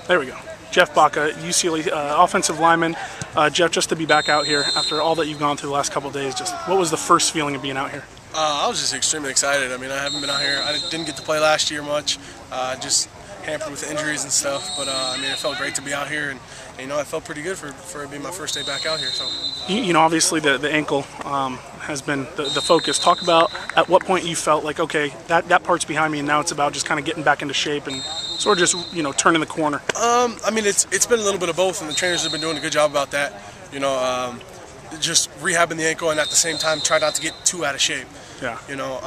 There we go. Jeff Baca, UCLA offensive lineman. Jeff, just to be back out here after all that you've gone through the last couple of days, just what was the first feeling of being out here? I was just extremely excited. I mean, I haven't been out here. I didn't get to play last year much, just hampered with injuries and stuff. But I mean, it felt great to be out here, and you know, I felt pretty good for it being my first day back out here. So, you know, obviously the ankle has been the focus. Talk about at what point you felt like, okay, that part's behind me, and now it's about just kind of getting back into shape and sort of just, you know, turning the corner. I mean, it's been a little bit of both, and the trainers have been doing a good job about that. You know, just rehabbing the ankle, and at the same time try not to get too out of shape. Yeah. You know,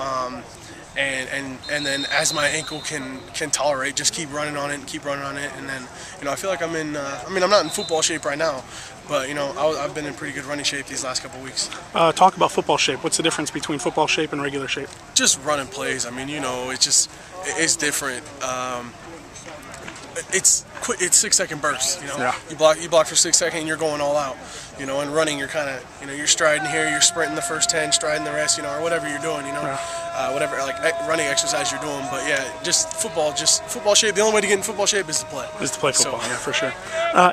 and then as my ankle can tolerate, just keep running on it and keep running on it, and then, you know, I feel like I'm in. I mean, I'm not in football shape right now, but you know, I've been in pretty good running shape these last couple of weeks. Talk about football shape. What's the difference between football shape and regular shape? Just running plays. I mean, you know, it's different. It's 6-second bursts. You know, yeah. You block for 6 seconds, and you're going all out. You know, and running, you're kind of, you know, you're striding here, you're sprinting the first 10, striding the rest, you know, or whatever you're doing, you know, yeah. Whatever like running exercise you're doing. But yeah, just football shape. The only way to get in football shape is to play. Is to play football, so. Yeah, for sure.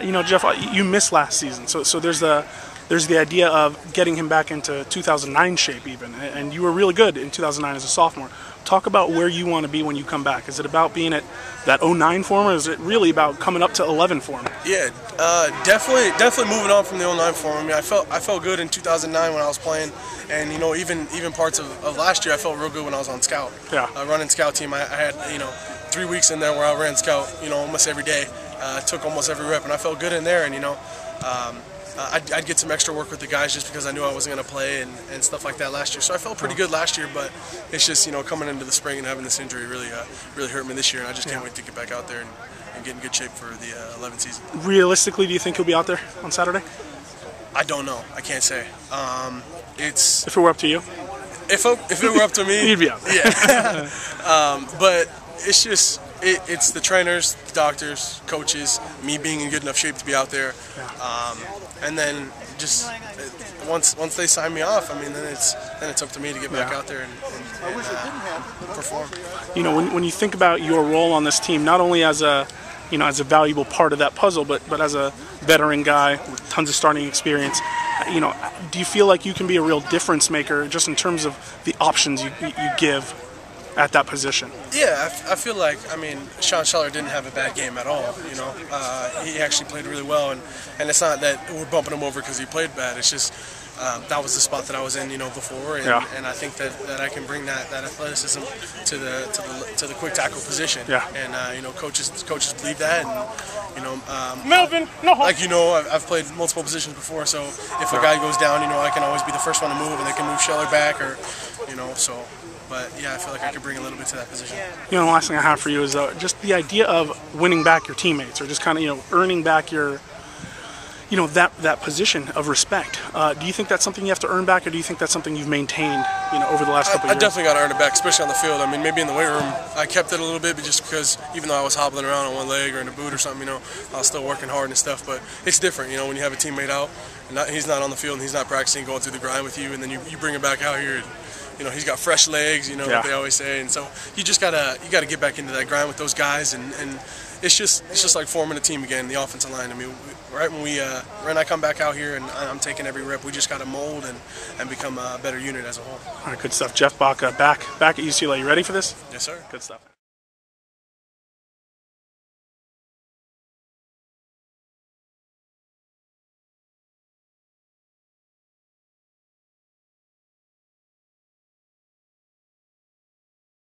You know, Jeff, you missed last season, so there's the idea of getting him back into 2009 shape even, and you were really good in 2009 as a sophomore. Talk about where you want to be when you come back. Is it about being at that 09 form, or is it really about coming up to 11 form? Yeah, definitely moving on from the 09 form. I mean, I felt good in 2009 when I was playing, and you know, even parts of last year, I felt real good when I was on scout. Yeah. Running scout team, I had, you know, 3 weeks in there where I ran scout, you know, almost every day. Took almost every rep, and I felt good in there, and you know. I'd get some extra work with the guys just because I knew I wasn't going to play and stuff like that last year. So I felt pretty good last year, but it's just, you know, coming into the spring and having this injury really hurt me this year, and I just can't wait to get back out there and get in good shape for the 11th season. Realistically, do you think he'll be out there on Saturday? I don't know. I can't say. If it were up to you? If it were up to me, you'd be out there. Yeah. But it's just. It's the trainers, the doctors, coaches, me being in good enough shape to be out there, and then just once they sign me off, I mean, then it's up to me to get back out there and perform. You know, when you think about your role on this team, not only as a valuable part of that puzzle, but as a veteran guy with tons of starting experience, you know, do you feel like you can be a real difference maker just in terms of the options you give at that position? Yeah, I feel like, I mean, Sean Scheller didn't have a bad game at all, you know. He actually played really well, and it's not that we're bumping him over because he played bad. It's just that was the spot that I was in, you know, before, and I think that I can bring that athleticism to the quick tackle position. Yeah. And you know, coaches believe that, and you know, Melvin, no. Like, you know, I've played multiple positions before, so if a guy goes down, you know, I can always be the first one to move, and they can move Scheller back, or you know, so. But yeah, I feel like I could bring a little bit to that position. You know, the last thing I have for you is just the idea of winning back your teammates, or just kind of, you know, earning back your, you know, that position of respect. Do you think that's something you have to earn back, or do you think that's something you've maintained, you know, over the last couple of years? I definitely got to earn it back, especially on the field. I mean, maybe in the weight room I kept it a little bit, but just because even though I was hobbling around on one leg or in a boot or something, you know, I was still working hard and stuff. But it's different, you know, when you have a teammate out and he's not on the field and he's not practicing, going through the grind with you, and then you bring him back out here. And, you know, he's got fresh legs, you know, what they always say, and so you gotta get back into that grind with those guys, and it's just like forming a team again, the offensive line. I mean, when I come back out here and I'm taking every rep, we just gotta mold and become a better unit as a whole. All right, good stuff. Jeff Baca back at UCLA. You ready for this? Yes, sir. Good stuff.